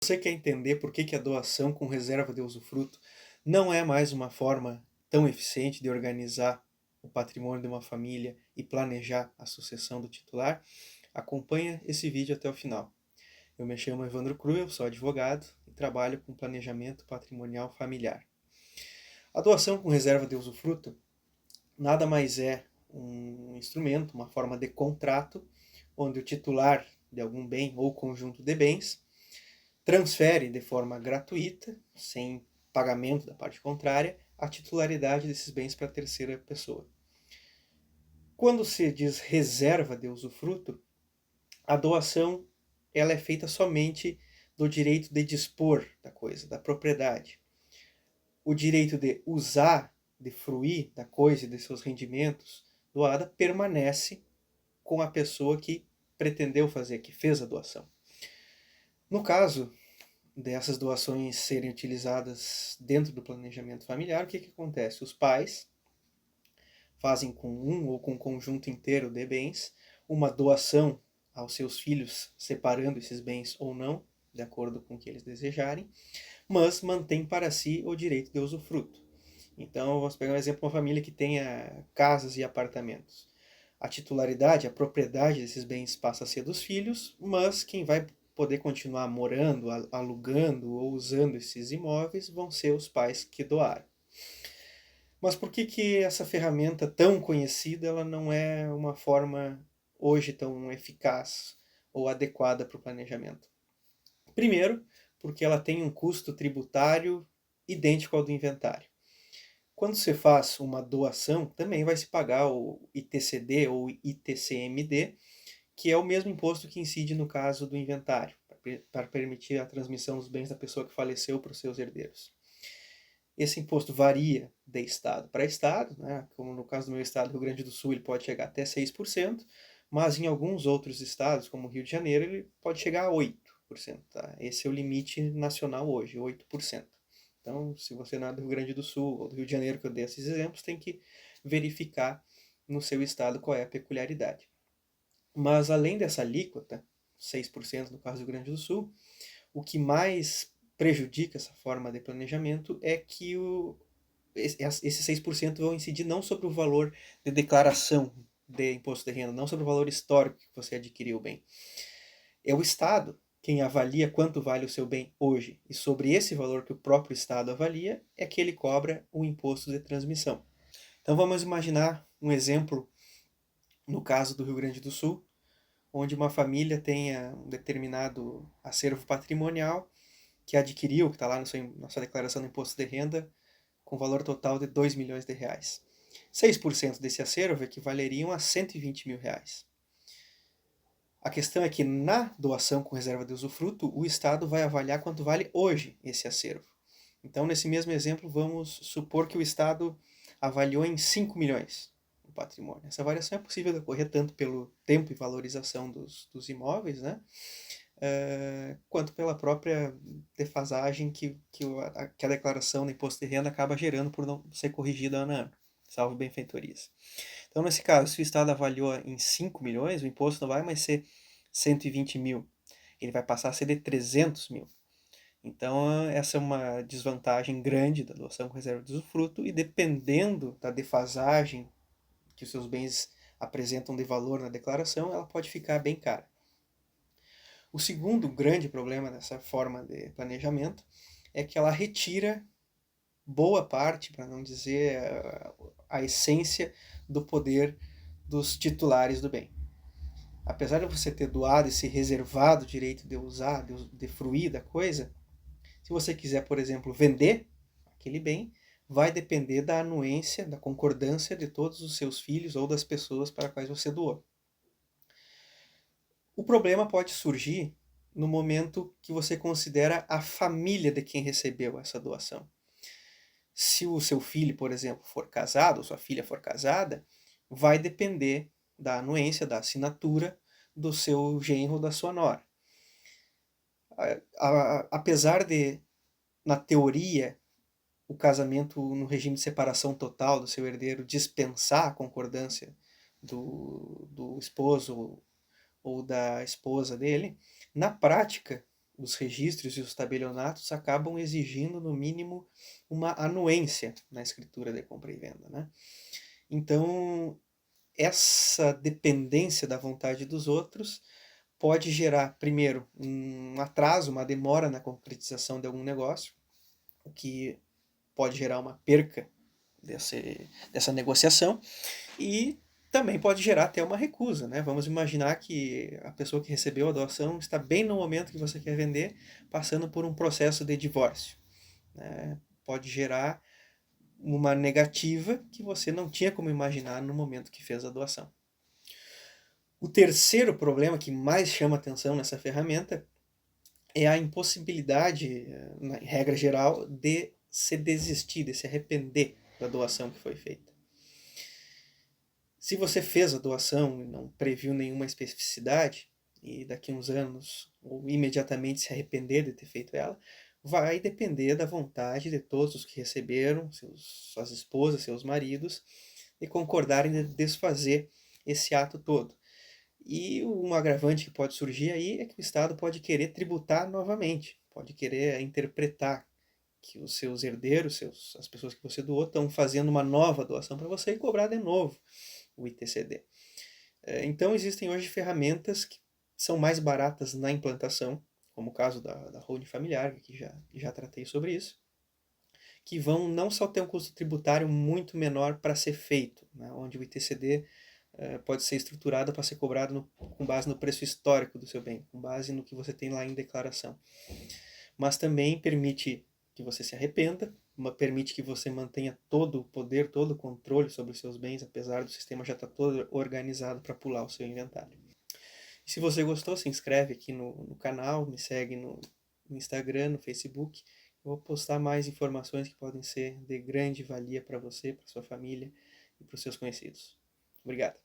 Você quer entender por que a doação com reserva de usufruto não é mais uma forma tão eficiente de organizar o patrimônio de uma família e planejar a sucessão do titular? Acompanha esse vídeo até o final. Eu me chamo Evandro Cruel, sou advogado e trabalho com planejamento patrimonial familiar. A doação com reserva de usufruto nada mais é um instrumento, uma forma de contrato, onde o titular de algum bem ou conjunto de bens transfere de forma gratuita, sem pagamento da parte contrária, a titularidade desses bens para a terceira pessoa. Quando se diz reserva de usufruto, a doação ela é feita somente do direito de dispor da coisa, da propriedade. O direito de usar, de fruir da coisa e de seus rendimentos doada permanece com a pessoa que pretendeu fazer, que fez a doação. No caso dessas doações serem utilizadas dentro do planejamento familiar, o que acontece? Os pais fazem com um ou com um conjunto inteiro de bens uma doação aos seus filhos, separando esses bens ou não, de acordo com o que eles desejarem, mas mantém para si o direito de usufruto. Então, vamos pegar um exemplo de uma família que tenha casas e apartamentos. A titularidade, a propriedade desses bens passa a ser dos filhos, mas quem vai poder continuar morando, alugando ou usando esses imóveis vão ser os pais que doaram. Mas por que essa ferramenta tão conhecida ela não é uma forma hoje tão eficaz ou adequada para o planejamento? Primeiro, porque ela tem um custo tributário idêntico ao do inventário. Quando você faz uma doação, também vai se pagar o ITCD ou ITCMD, que é o mesmo imposto que incide no caso do inventário, para permitir a transmissão dos bens da pessoa que faleceu para os seus herdeiros. Esse imposto varia de estado para estado, né? Como no caso do meu estado, Rio Grande do Sul, ele pode chegar até 6%, mas em alguns outros estados, como o Rio de Janeiro, ele pode chegar a 8%. Tá? Esse é o limite nacional hoje, 8%. Então, se você não é do Rio Grande do Sul ou do Rio de Janeiro, que eu dei esses exemplos, tem que verificar no seu estado qual é a peculiaridade. Mas além dessa alíquota, 6% no caso do Rio Grande do Sul, o que mais prejudica essa forma de planejamento é que esses 6% vão incidir não sobre o valor de declaração de imposto de renda, não sobre o valor histórico que você adquiriu o bem. É o Estado quem avalia quanto vale o seu bem hoje, e sobre esse valor que o próprio Estado avalia é que ele cobra o imposto de transmissão. Então vamos imaginar um exemplo no caso do Rio Grande do Sul, onde uma família tenha um determinado acervo patrimonial que adquiriu, que está lá na sua declaração do imposto de renda, com valor total de 2 milhões de reais. 6% desse acervo equivaleriam a 120 mil reais. A questão é que na doação com reserva de usufruto, o Estado vai avaliar quanto vale hoje esse acervo. Então, nesse mesmo exemplo, vamos supor que o Estado avaliou em 5 milhões o patrimônio. Essa variação é possível de ocorrer tanto pelo tempo e valorização dos imóveis, né? Quanto pela própria defasagem que a declaração do imposto de renda acaba gerando por não ser corrigida ano a ano, salvo benfeitorias. Então, nesse caso, se o Estado avaliou em 5 milhões, o imposto não vai mais ser 120 mil, ele vai passar a ser de 300 mil. Então, essa é uma desvantagem grande da doação com reserva de usufruto, e dependendo da defasagem que os seus bens apresentam de valor na declaração, ela pode ficar bem cara. O segundo grande problema dessa forma de planejamento é que ela retira boa parte, para não dizer a essência do poder dos titulares do bem. Apesar de você ter doado esse reservado direito de usar, de fruir da coisa, se você quiser, por exemplo, vender aquele bem, vai depender da anuência, da concordância de todos os seus filhos ou das pessoas para as quais você doou. O problema pode surgir no momento que você considera a família de quem recebeu essa doação. Se o seu filho, por exemplo, for casado, ou sua filha for casada, vai depender da anuência, da assinatura do seu genro ou da sua nora. Apesar de, na teoria, o casamento no regime de separação total do seu herdeiro dispensar a concordância do esposo ou da esposa dele, na prática, os registros e os tabelionatos acabam exigindo, no mínimo, uma anuência na escritura de compra e venda, né? Então, essa dependência da vontade dos outros pode gerar, primeiro, um atraso, uma demora na concretização de algum negócio, o que pode gerar uma perca dessa negociação, e também pode gerar até uma recusa, né? Vamos imaginar que a pessoa que recebeu a doação está bem no momento que você quer vender, passando por um processo de divórcio, né? Pode gerar uma negativa que você não tinha como imaginar no momento que fez a doação. O terceiro problema que mais chama atenção nessa ferramenta é a impossibilidade, na regra geral, de se desistir, de se arrepender da doação que foi feita. Se você fez a doação e não previu nenhuma especificidade, e daqui a uns anos, ou imediatamente se arrepender de ter feito ela, vai depender da vontade de todos os que receberam, suas esposas, seus maridos, de concordarem de desfazer esse ato todo. E um agravante que pode surgir aí é que o Estado pode querer tributar novamente, pode querer interpretar que os seus herdeiros, as pessoas que você doou, estão fazendo uma nova doação para você e cobrar de novo o ITCD. Então existem hoje ferramentas que são mais baratas na implantação, como o caso da holding familiar, que já tratei sobre isso, que vão não só ter um custo tributário muito menor para ser feito, né, onde o ITCD pode ser estruturado para ser cobrado com base no preço histórico do seu bem, com base no que você tem lá em declaração. Mas também permite que você se arrependa, permite que você mantenha todo o poder, todo o controle sobre os seus bens, apesar do sistema já estar todo organizado para pular o seu inventário. E se você gostou, se inscreve aqui no canal, me segue no Instagram, no Facebook. Eu vou postar mais informações que podem ser de grande valia para você, para sua família e para os seus conhecidos. Obrigado.